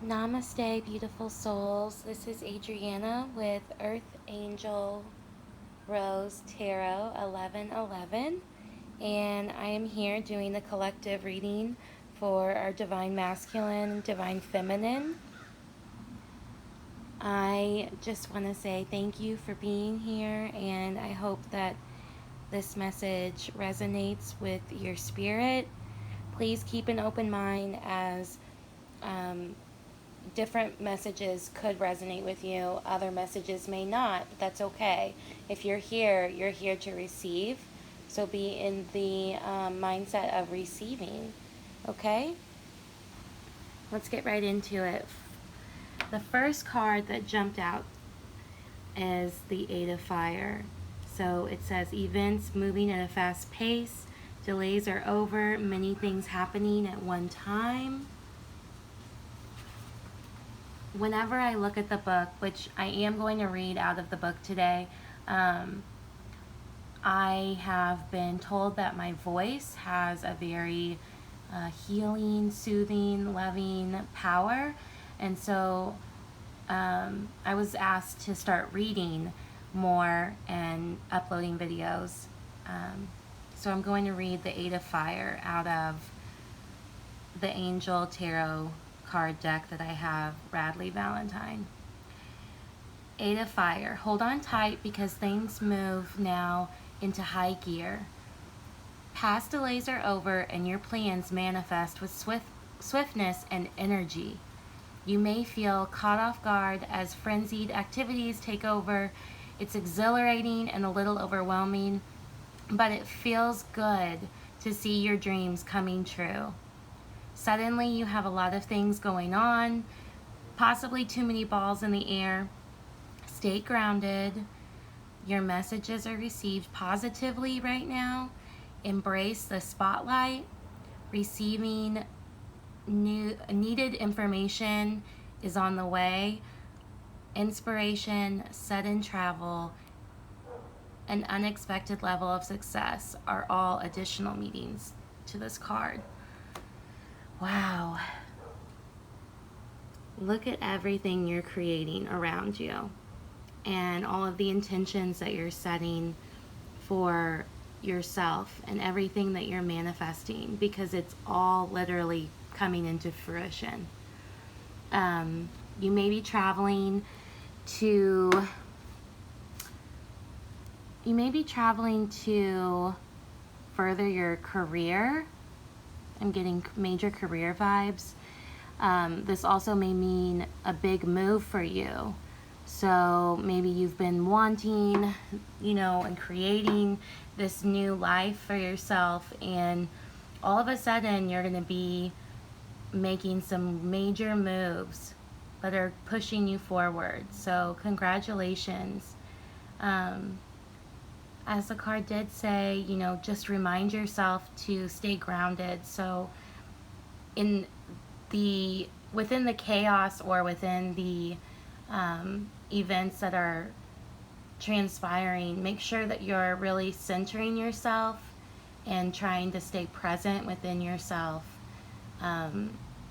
Namaste, beautiful souls. This is Adriana with Earth Angel Rose Tarot 1111, and I am here doing the collective reading for our Divine Masculine and Divine Feminine. I just want to say thank you for being here, and I hope that this message resonates with your spirit. Please keep an open mind as different messages could resonate with you, other messages may not, but that's okay. If you're here to receive, so be in the mindset of receiving. Okay, let's get right into it. The first card that jumped out is the Eight of Fire. So it says events moving at a fast pace, delays are over, many things happening at one time. Whenever I look at the book, which I am going to read out of the book today, I have been told that my voice has a very healing, soothing, loving power. And so I was asked to start reading more and uploading videos. So I'm going to read the Eight of Fire out of the Angel Tarot card deck that I have, Radley Valentine. Eight of Fire. Hold on tight because things move now into high gear. Past delays are over and your plans manifest with swiftness and energy. You may feel caught off guard as frenzied activities take over. It's exhilarating and a little overwhelming, but it feels good to see your dreams coming true. Suddenly you have a lot of things going on, possibly too many balls in the air. Stay grounded. Your messages are received positively right now. Embrace the spotlight. Receiving needed information is on the way. Inspiration, sudden travel, an unexpected level of success are all additional meanings to this card. Wow. Look at everything you're creating around you and all of the intentions that you're setting for yourself and everything that you're manifesting, because it's all literally coming into fruition. You may be traveling to further your career. I'm getting major career vibes. This also may mean a big move for you. So maybe you've been wanting, and creating this new life for yourself, and all of a sudden you're going to be making some major moves that are pushing you forward. So congratulations. As the card did say, just remind yourself to stay grounded. So within the chaos or within the events that are transpiring, make sure that you're really centering yourself and trying to stay present within yourself,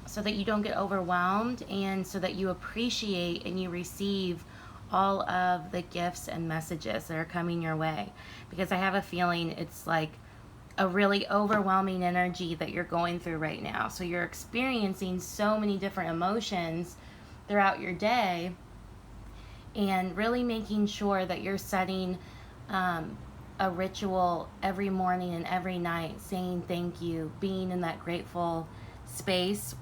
so that you don't get overwhelmed, and so that you appreciate and you receive all of the gifts and messages that are coming your way. Because I have a feeling it's like a really overwhelming energy that you're going through right now. So you're experiencing so many different emotions throughout your day, and really making sure that you're setting a ritual every morning and every night, saying thank you, being in that grateful space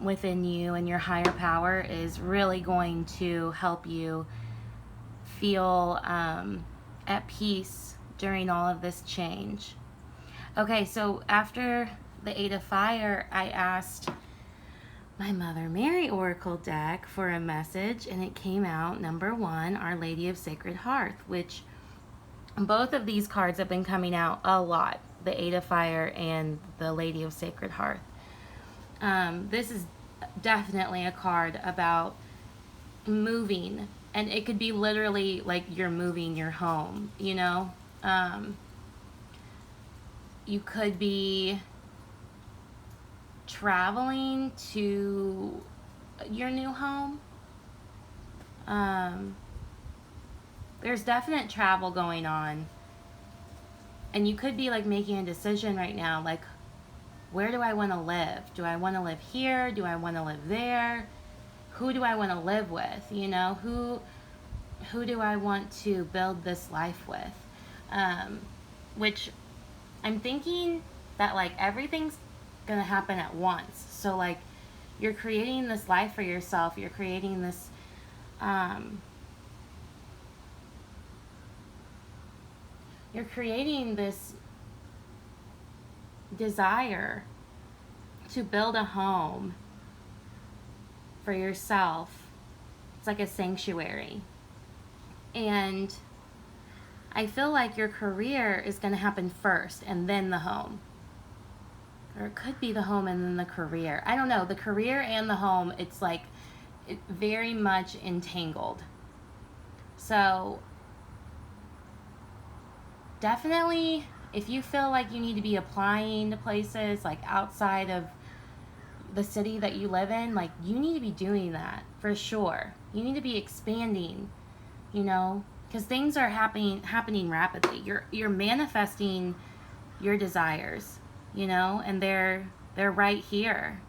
within you and your higher power is really going to help you feel at peace during all of this change. Okay, so after the Eight of Fire, I asked my Mother Mary Oracle deck for a message, and it came out number 1, Our Lady of Sacred Hearth, which both of these cards have been coming out a lot, the Eight of Fire and the Lady of Sacred Hearth. This is definitely a card about moving, and it could be literally like you're moving your home, you could be traveling to your new home. There's definite travel going on. And you could be like making a decision right now, like, where do I want to live? Do I want to live here? Do I want to live there? Who do I want to live with? You know, who do I want to build this life with? Which I'm thinking that like everything's gonna happen at once. So like you're creating this life for yourself. You're creating this you're creating this desire to build a home for yourself. It's like a sanctuary. And I feel like your career is going to happen first and then the home. Or it could be the home and then the career. I don't know. The career and the home, it's like very much entangled. So definitely, if you feel like you need to be applying to places like outside of the city that you live in, like you need to be doing that for sure. You need to be expanding, you know, because things are happening rapidly. You're manifesting your desires, you know, and they're right here.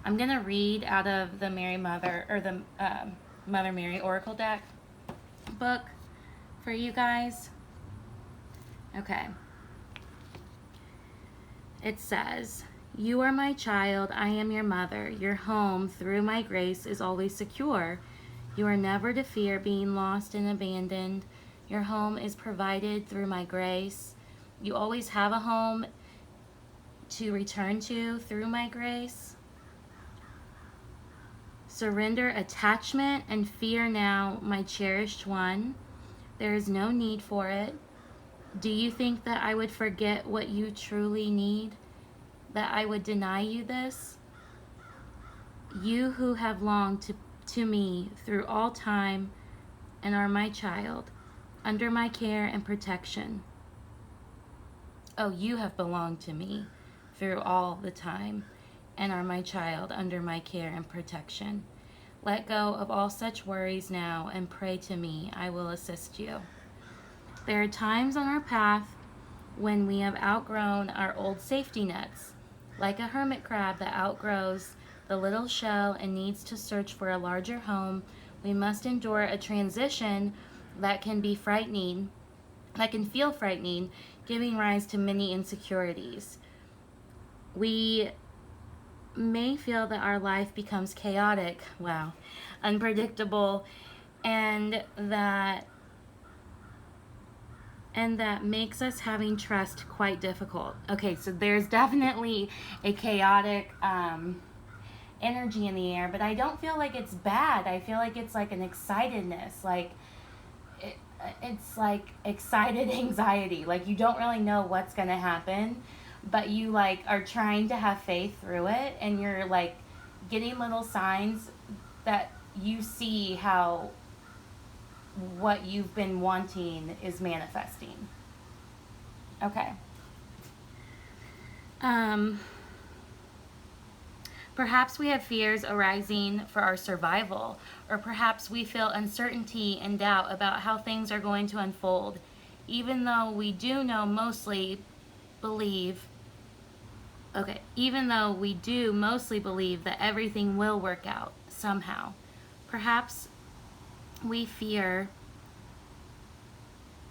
I'm gonna read out of the Mary Mother, or the Mother Mary Oracle deck book for you guys. Okay. It says, "You are my child, I am your mother. Your home, through my grace, is always secure. You are never to fear being lost and abandoned. Your home is provided through my grace. You always have a home to return to through my grace. Surrender attachment and fear now, my cherished one. There is no need for it. Do you think that I would forget what you truly need? That I would deny you this? You who have longed to me through all time and are my child, under my care and protection. Oh, you have belonged to me through all the time and are my child, under my care and protection. Let go of all such worries now and pray to me. I will assist you. There are times on our path when we have outgrown our old safety nets, like a hermit crab that outgrows the little shell and needs to search for a larger home. We must endure a transition that can be frightening, that can feel frightening, giving rise to many insecurities. We may feel that our life becomes chaotic, unpredictable, and that makes us having trust quite difficult." Okay, so there's definitely a chaotic energy in the air, but I don't feel like it's bad. I feel like it's like an excitedness, like it's like excited anxiety. Like you don't really know what's gonna happen, but you like are trying to have faith through it, and you're like getting little signs that you see how what you've been wanting is manifesting. Okay. Perhaps we have fears arising for our survival, or perhaps we feel uncertainty and doubt about how things are going to unfold, even though we do mostly believe that everything will work out somehow. Perhaps we fear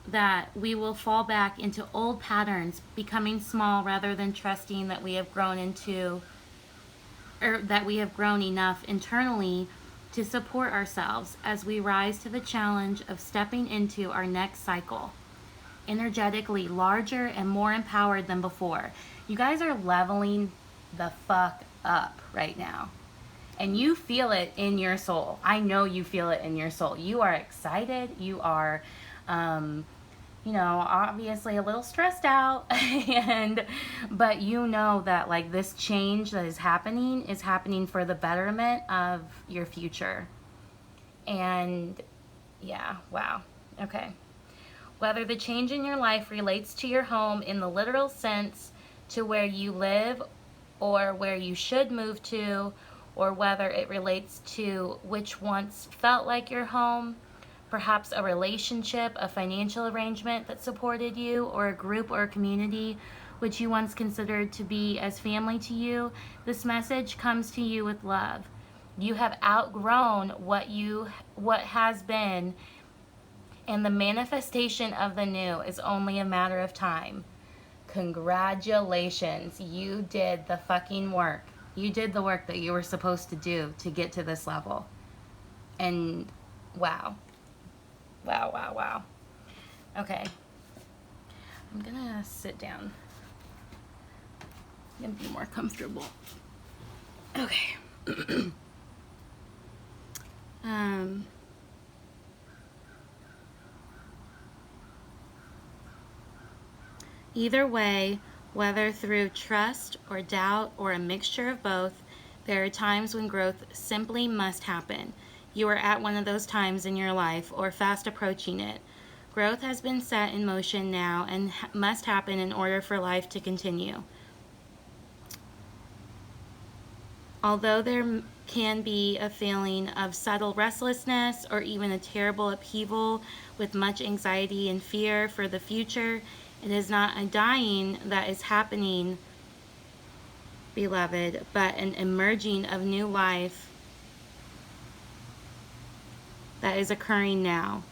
that we will fall back into old patterns, becoming small rather than trusting that we have grown enough internally to support ourselves as we rise to the challenge of stepping into our next cycle, energetically larger and more empowered than before. You guys are leveling the fuck up right now. And you feel it in your soul. I know you feel it in your soul. You are excited. You are, obviously a little stressed out. But you know that like this change that is happening for the betterment of your future. And yeah, wow. Okay. Whether the change in your life relates to your home in the literal sense, to where you live or where you should move to, or whether it relates to which once felt like your home, perhaps a relationship, a financial arrangement that supported you, or a group or a community which you once considered to be as family to you. This message comes to you with love. You have outgrown what has been, and the manifestation of the new is only a matter of time. Congratulations, you did the fucking work. You did the work that you were supposed to do to get to this level. And wow. Wow, wow, wow. Okay. I'm gonna sit down. I'm gonna be more comfortable. Okay. Either way, whether through trust or doubt or a mixture of both, there are times when growth simply must happen. You are at one of those times in your life or fast approaching it. Growth has been set in motion now and must happen in order for life to continue. Although there can be a feeling of subtle restlessness or even a terrible upheaval with much anxiety and fear for the future, it is not a dying that is happening, beloved, but an emerging of new life that is occurring now.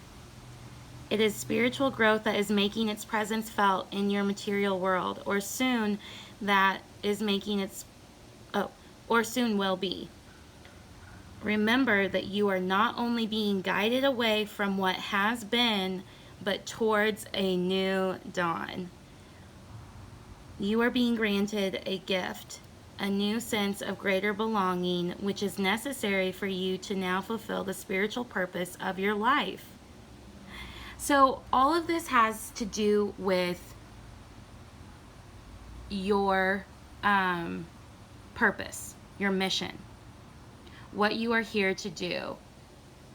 It is spiritual growth that is making its presence felt in your material world, or soon will be. Remember that you are not only being guided away from what has been, but towards a new dawn. You are being granted a gift, a new sense of greater belonging, which is necessary for you to now fulfill the spiritual purpose of your life. So all of this has to do with your purpose, your mission. What you are here to do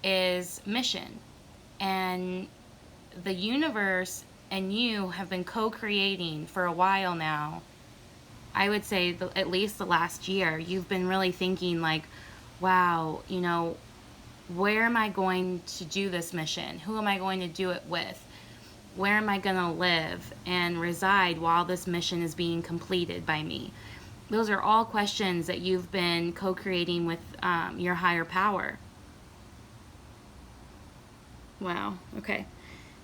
is mission. And the universe and you have been co-creating for a while now. I would say at least the last year, you've been really thinking like, wow, where am I going to do this mission? Who am I going to do it with? Where am I going to live and reside while this mission is being completed by me? Those are all questions that you've been co-creating with your higher power. Wow, okay.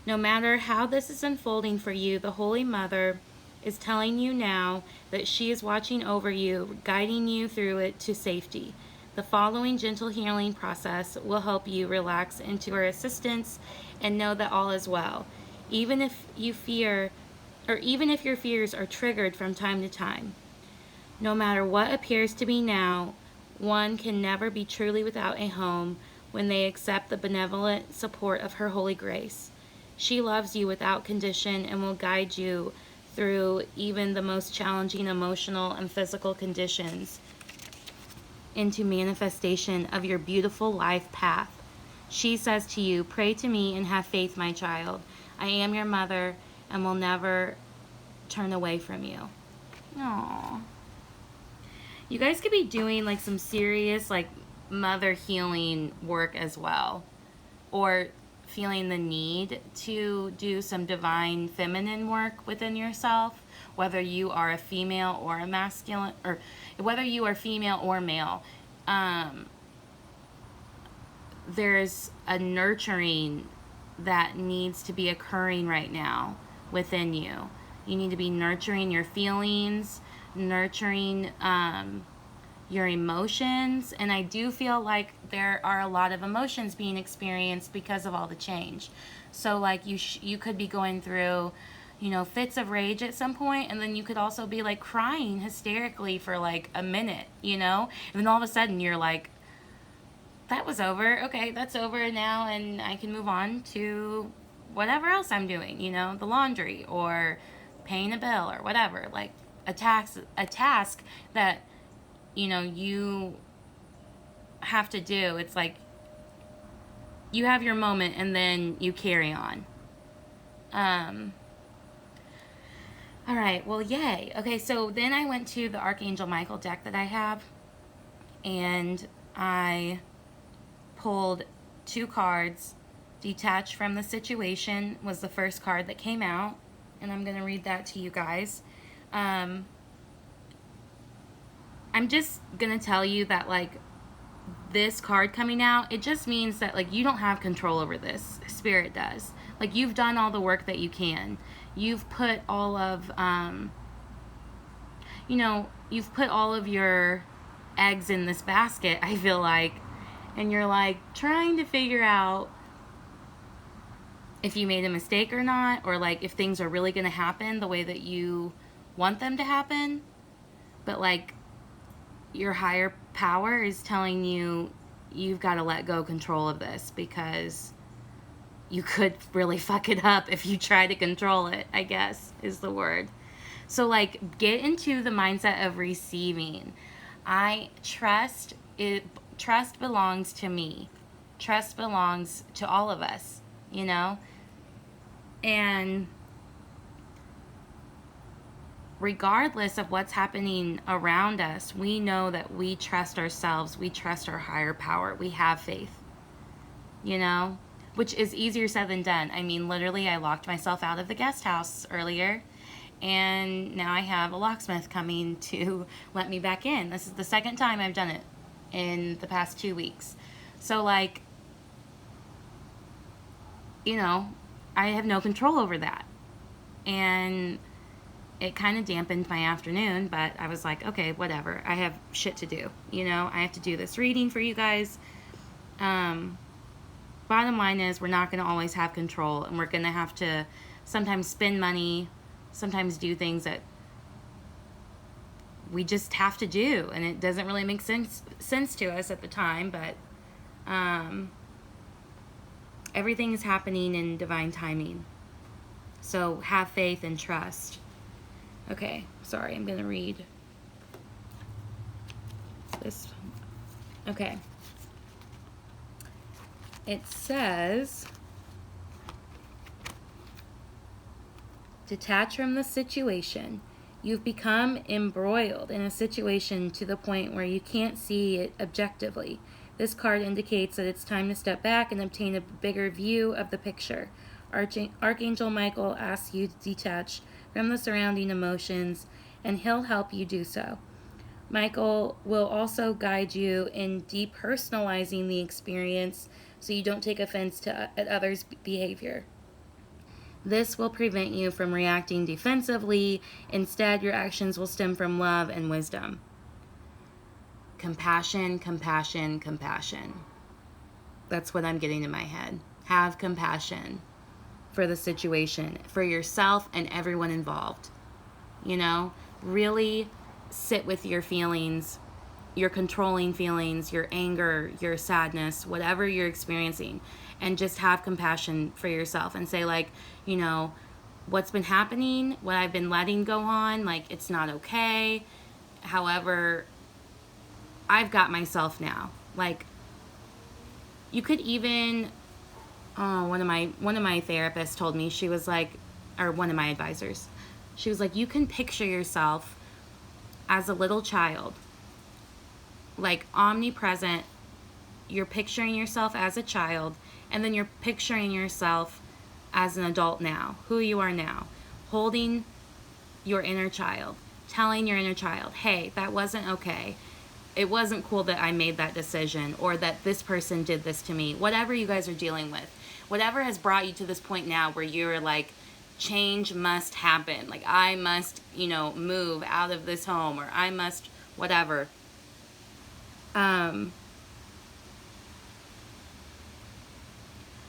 No matter how this is unfolding for you, the Holy Mother is telling you now that she is watching over you, guiding you through it to safety. The following gentle healing process will help you relax into her assistance and know that all is well, even if your fears are triggered from time to time. No matter what appears to be now, one can never be truly without a home when they accept the benevolent support of her holy grace. She loves you without condition and will guide you through even the most challenging emotional and physical conditions into manifestation of your beautiful life path. She says to you, pray to me and have faith, my child. I am your mother and will never turn away from you. Aww. You guys could be doing like some serious like mother healing work as well, or feeling the need to do some divine feminine work within yourself, whether you are a female or a masculine, or whether you are female or male. There's a nurturing that needs to be occurring right now within you. You need to be nurturing your feelings, nurturing your emotions, and I do feel like there are a lot of emotions being experienced because of all the change. So like you could be going through, fits of rage at some point, and then you could also be like crying hysterically for like a minute, and then all of a sudden you're like, that was over. Okay, that's over now, and I can move on to whatever else I'm doing, the laundry or paying a bill or whatever, like a task that you have to do. It's like you have your moment and then you carry on. All right, well, yay. Okay, so then I went to the Archangel Michael deck that I have, and I pulled 2 cards. Detach from the situation was the first card that came out, and I'm going to read that to you guys. I'm just going to tell you that, like, this card coming out, it just means that, like, you don't have control over this. Spirit does. Like, you've done all the work that you can. You've put all of, you've put all of your eggs in this basket, I feel like, and you're, like, trying to figure out if you made a mistake or not, or, like, if things are really going to happen the way that you want them to happen. But, like, your higher power is telling you you've got to let go control of this, because you could really fuck it up if you try to control it, I guess is the word. So, like, get into the mindset of receiving. Trust belongs to me. Trust belongs to all of us, you know? And regardless of what's happening around us, we know that we trust ourselves. We trust our higher power. We have faith, you know? Which is easier said than done. I mean, literally, I locked myself out of the guest house earlier, and now I have a locksmith coming to let me back in. This is the second time I've done it in the past 2 weeks. So, like, you know, I have no control over that. And it kind of dampened my afternoon, but I was like, okay, whatever. I have shit to do. You know, I have to do this reading for you guys. Bottom line is, we're not going to always have control, and we're going to have to sometimes spend money, sometimes do things that we just have to do, and it doesn't really make sense to us at the time, but everything is happening in divine timing. So have faith and trust. Okay, sorry, I'm going to read this. Okay. It says, detach from the situation. You've become embroiled in a situation to the point where you can't see it objectively. This card indicates that it's time to step back and obtain a bigger view of the picture. Archangel Michael asks you to detach from the surrounding emotions, and he'll help you do so. Michael will also guide you in depersonalizing the experience so you don't take offense at others' behavior. This will prevent you from reacting defensively. Instead, your actions will stem from love and wisdom. Compassion, compassion, compassion. That's what I'm getting in my head. Have compassion for the situation, for yourself and everyone involved. You know, really sit with your feelings, your controlling feelings, your anger, your sadness, whatever you're experiencing, and just have compassion for yourself and say, like, you know, what's been happening, what I've been letting go on, like, it's not okay. However, I've got myself now. Like, you could even, one of my therapists told me, she was like, or one of my advisors, she was like, you can picture yourself as a little child, like omnipresent. You're picturing yourself as a child, and then you're picturing yourself as an adult now, who you are now, holding your inner child, telling your inner child, hey, that wasn't okay. It wasn't cool that I made that decision, or that this person did this to me. Whatever you guys are dealing with, whatever has brought you to this point now where you're like, change must happen. Like, I must, you know, move out of this home, or I must whatever.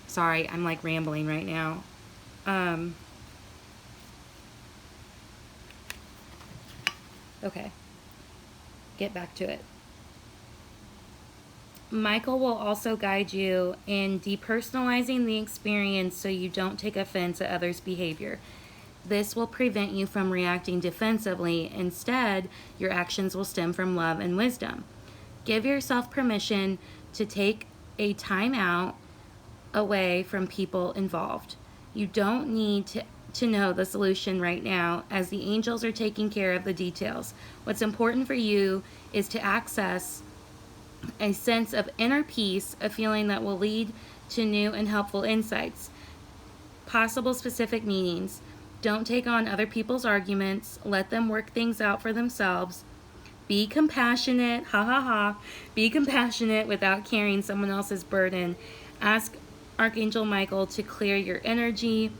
Sorry, I'm like rambling right now. Okay. Get back to it. Michael will also guide you in depersonalizing the experience so you don't take offense at others' behavior. This will prevent you from reacting defensively. Instead, your actions will stem from love and wisdom. Give yourself permission to take a time out away from people involved. You don't need to know the solution right now, as the angels are taking care of the details. What's important for you is to access a sense of inner peace, a feeling that will lead to new and helpful insights. Possible specific meanings. Don't take on other people's arguments. Let them work things out for themselves. Be compassionate. Ha ha ha. Be compassionate without carrying someone else's burden. Ask Archangel Michael to clear your energy.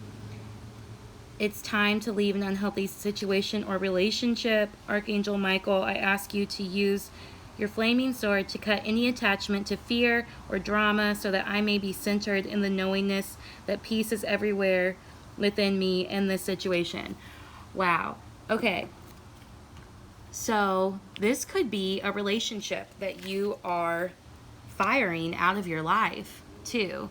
It's time to leave an unhealthy situation or relationship. Archangel Michael, I ask you to use your flaming sword to cut any attachment to fear or drama so that I may be centered in the knowingness that peace is everywhere within me in this situation. Wow. Okay. So this could be a relationship that you are firing out of your life too.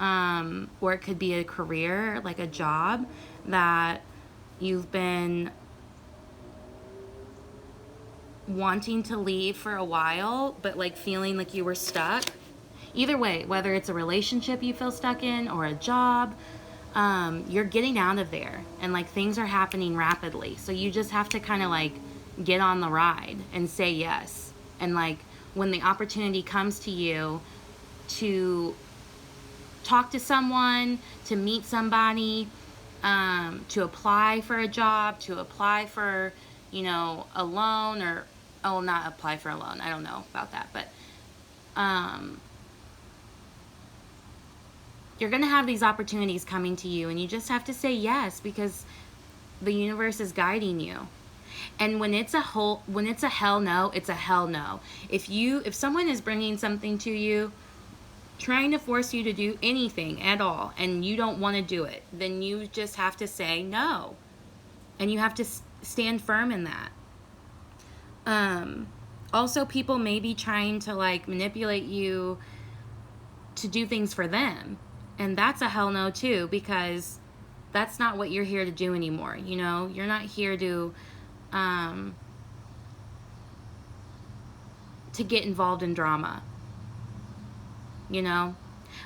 Or it could be a career, like a job that you've been wanting to leave for a while, but like feeling like you were stuck. Either way, whether it's a relationship you feel stuck in or a job, you're getting out of there and like things are happening rapidly. So you just have to kind of like get on the ride and say yes. And like when the opportunity comes to you to talk to someone, to meet somebody, to apply for a job, to apply for, a loan or, not apply for a loan. I don't know about that, but you're going to have these opportunities coming to you and you just have to say yes because the universe is guiding you. And when it's a hell no, it's a hell no. If someone is bringing something to you, trying to force you to do anything at all, and you don't want to do it, then you just have to say no. And you have to stand firm in that. Also, people may be trying to like manipulate you to do things for them. And that's a hell no too, because that's not what you're here to do anymore. You're not here to get involved in drama.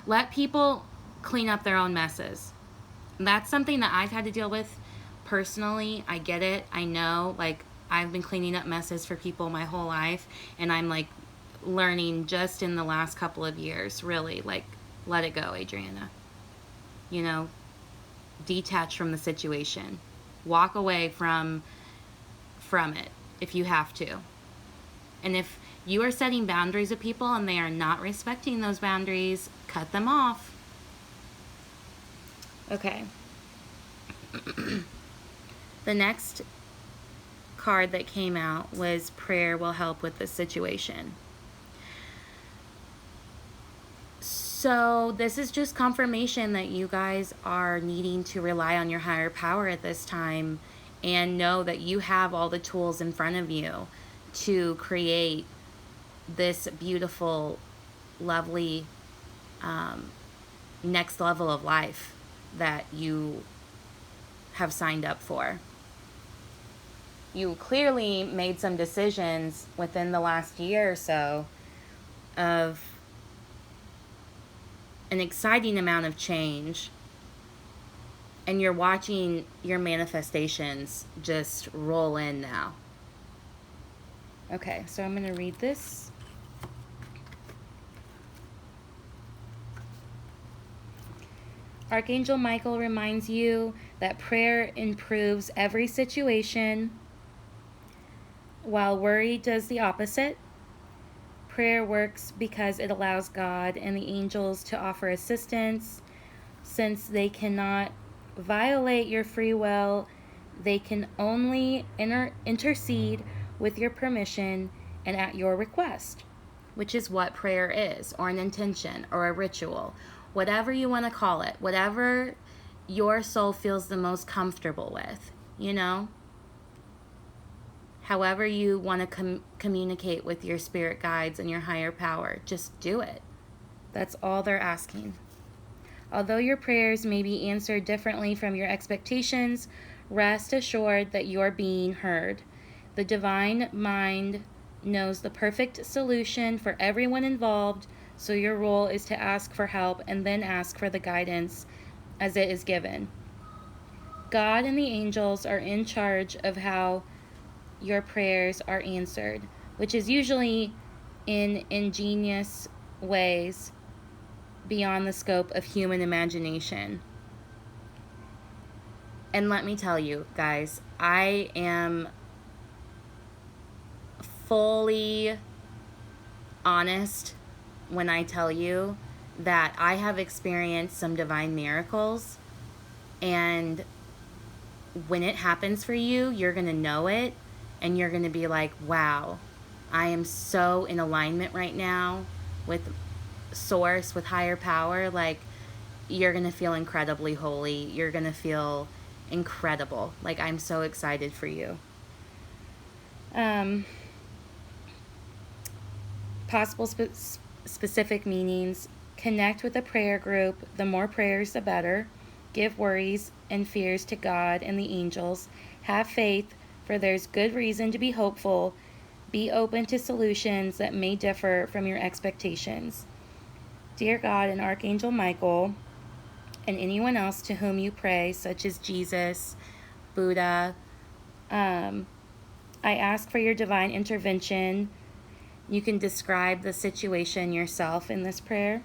Let people clean up their own messes. That's something that I've had to deal with personally. I get it. I know, like, I've been cleaning up messes for people my whole life, and I'm like learning just in the last couple of years, really, like, let it go, Adriana. Detach from the situation. Walk away from it if you have to. And if you are setting boundaries with people and they are not respecting those boundaries, cut them off. Okay. The next card that came out was prayer will help with this situation. So this is just confirmation that you guys are needing to rely on your higher power at this time and know that you have all the tools in front of you to create this beautiful, lovely next level of life that you have signed up for. You clearly made some decisions within the last year or so of an exciting amount of change, and you're watching your manifestations just roll in now. Okay, so I'm going to read this. Archangel Michael reminds you that prayer improves every situation, while worry does the opposite. Prayer works because it allows God and the angels to offer assistance. Since they cannot violate your free will, they can only intercede with your permission and at your request, which is what prayer is, or an intention, or a ritual, whatever you want to call it, whatever your soul feels the most comfortable with, however you want to communicate with your spirit guides and your higher power, just do it. That's all they're asking. Although your prayers may be answered differently from your expectations, rest assured that you're being heard. The divine mind knows the perfect solution for everyone involved, so your role is to ask for help and then ask for the guidance as it is given. God and the angels are in charge of how your prayers are answered, which is usually in ingenious ways beyond the scope of human imagination. And let me tell you, guys, I am fully honest when I tell you that I have experienced some divine miracles, and when it happens for you, you're going to know it, and you're going to be like, wow, I am so in alignment right now with source, with higher power. Like, you're going to feel incredibly holy. You're going to feel incredible. Like, I'm so excited for you. Possible specific meanings: connect with a prayer group. The more prayers, the better. Give worries and fears to God and the angels. Have faith, for there's good reason to be hopeful. Be open to solutions that may differ from your expectations. Dear God and Archangel Michael, and anyone else to whom you pray, such as Jesus, Buddha, I ask for your divine intervention. You can describe the situation yourself in this prayer.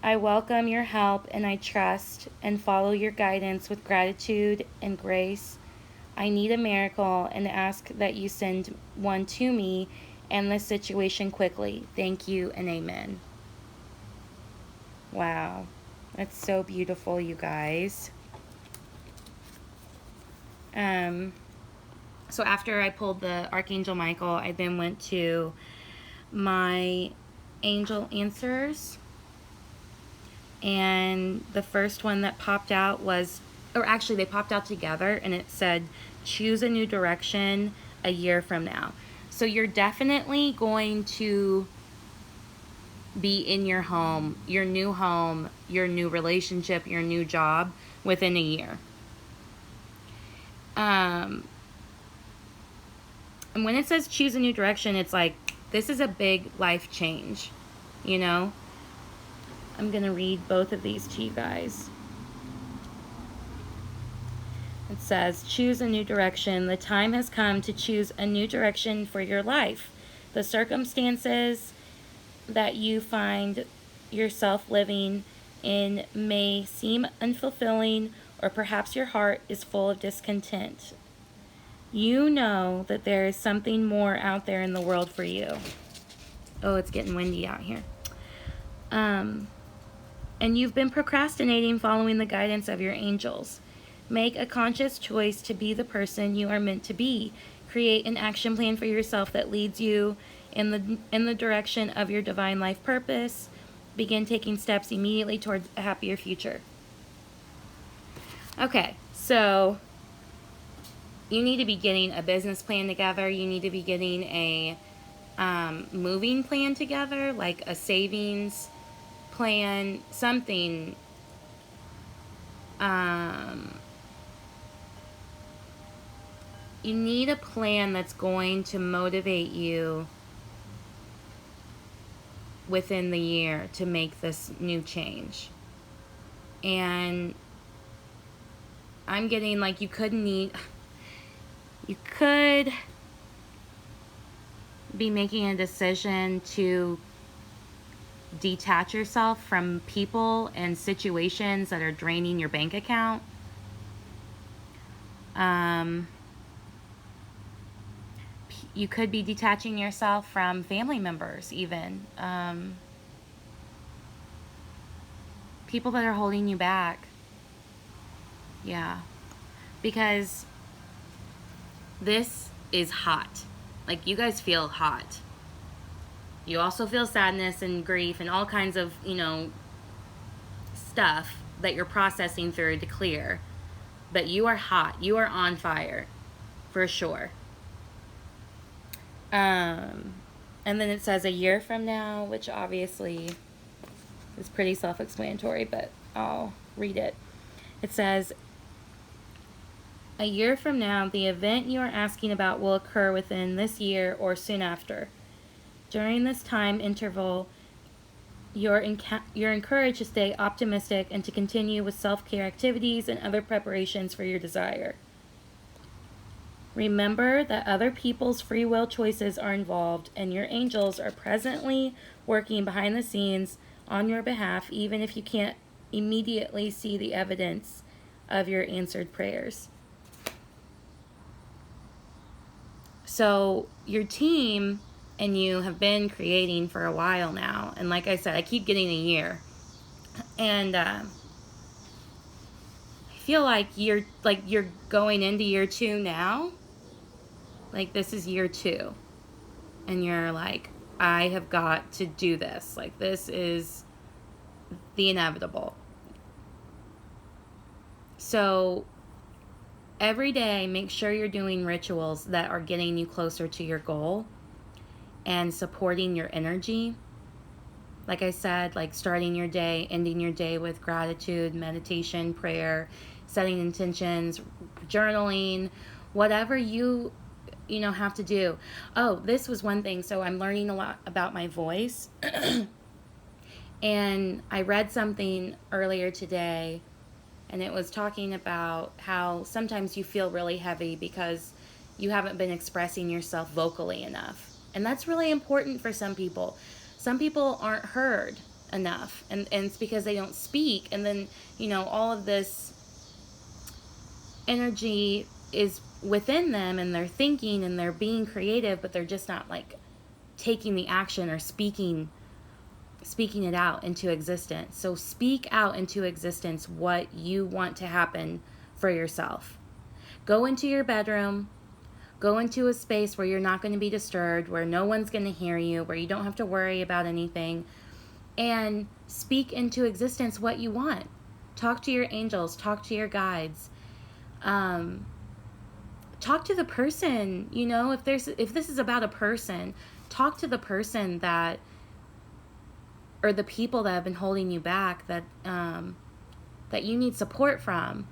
I welcome your help, and I trust and follow your guidance with gratitude and grace. I need a miracle and ask that you send one to me and this situation quickly. Thank you and amen. Wow, that's so beautiful, you guys. So after I pulled the Archangel Michael, I then went to my angel answers. And the first one that popped out was, or actually they popped out together, and it said, choose a new direction a year from now. So you're definitely going to be in your home, your new relationship, your new job within a year. And when it says choose a new direction, it's like, this is a big life change, you know? I'm going to read both of these to you guys. It says, choose a new direction. The time has come to choose a new direction for your life. The circumstances that you find yourself living in may seem unfulfilling, or perhaps your heart is full of discontent. You know that there is something more out there in the world for you. Oh, it's getting windy out here. And you've been procrastinating following the guidance of your angels. Make a conscious choice to be the person you are meant to be. Create an action plan for yourself that leads you in the direction of your divine life purpose. Begin taking steps immediately towards a happier future. Okay, so you need to be getting a business plan together. You need to be getting a moving plan together, like a savings plan, something. You need a plan that's going to motivate you within the year to make this new change. And I'm getting like you could be making a decision to detach yourself from people and situations that are draining your bank account. You could be detaching yourself from family members, even. People that are holding you back. Yeah. Because this is hot. Like, you guys feel hot. You also feel sadness and grief and all kinds of, stuff that you're processing through to clear. But you are hot. You are on fire. For sure. And then it says a year from now, which obviously is pretty self-explanatory, but I'll read it. It says, a year from now, the event you are asking about will occur within this year or soon after. During this time interval, you're encouraged to stay optimistic and to continue with self-care activities and other preparations for your desire. Remember that other people's free will choices are involved, and your angels are presently working behind the scenes on your behalf, even if you can't immediately see the evidence of your answered prayers. So your team and you have been creating for a while now, and like I said, I keep getting a year, and I feel like you're going into year 2 now. Like, this is year 2, and you're like, I have got to do this. Like, this is the inevitable. So every day, make sure you're doing rituals that are getting you closer to your goal and supporting your energy. Like I said, like starting your day, ending your day with gratitude, meditation, prayer, setting intentions, journaling, whatever you have to do. Oh, this was one thing. So I'm learning a lot about my voice. And I read something earlier today, and it was talking about how sometimes you feel really heavy because you haven't been expressing yourself vocally enough. And that's really important for some people. Some people aren't heard enough, and it's because they don't speak. And then, all of this energy is within them, and they're thinking and they're being creative, but they're just not like taking the action or speaking it out into existence. So speak out into existence what you want to happen for yourself. Go into your bedroom, go into a space where you're not going to be disturbed, where no one's going to hear you, where you don't have to worry about anything, and speak into existence what you want. Talk to your angels, talk to your guides. Talk to the person, if this is about a person, talk to the person that, or the people that have been holding you back, that you need support from.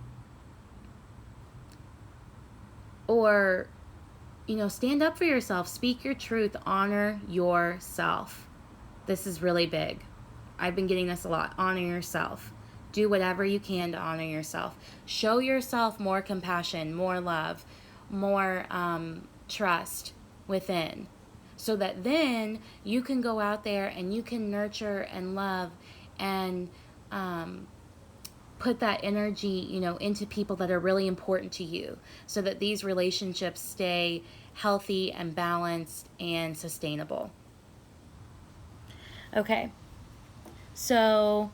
Or, stand up for yourself, speak your truth, honor yourself. This is really big. I've been getting this a lot. Honor yourself. Do whatever you can to honor yourself. Show yourself more compassion, more love, more trust within, so that then you can go out there and you can nurture and love and put that energy, into people that are really important to you, so that these relationships stay healthy and balanced and sustainable. Okay, so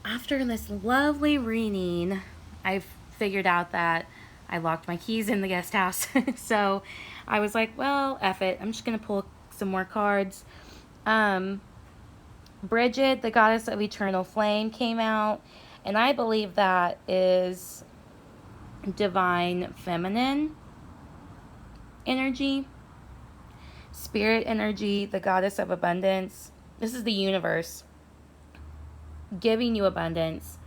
after this lovely reading, I've figured out that I locked my keys in the guest house. So I was like, well, F it. I'm just going to pull some more cards. Bridget, the goddess of eternal flame, came out. And I believe that is divine feminine energy. Spirit energy, the goddess of abundance. This is the universe giving you abundance,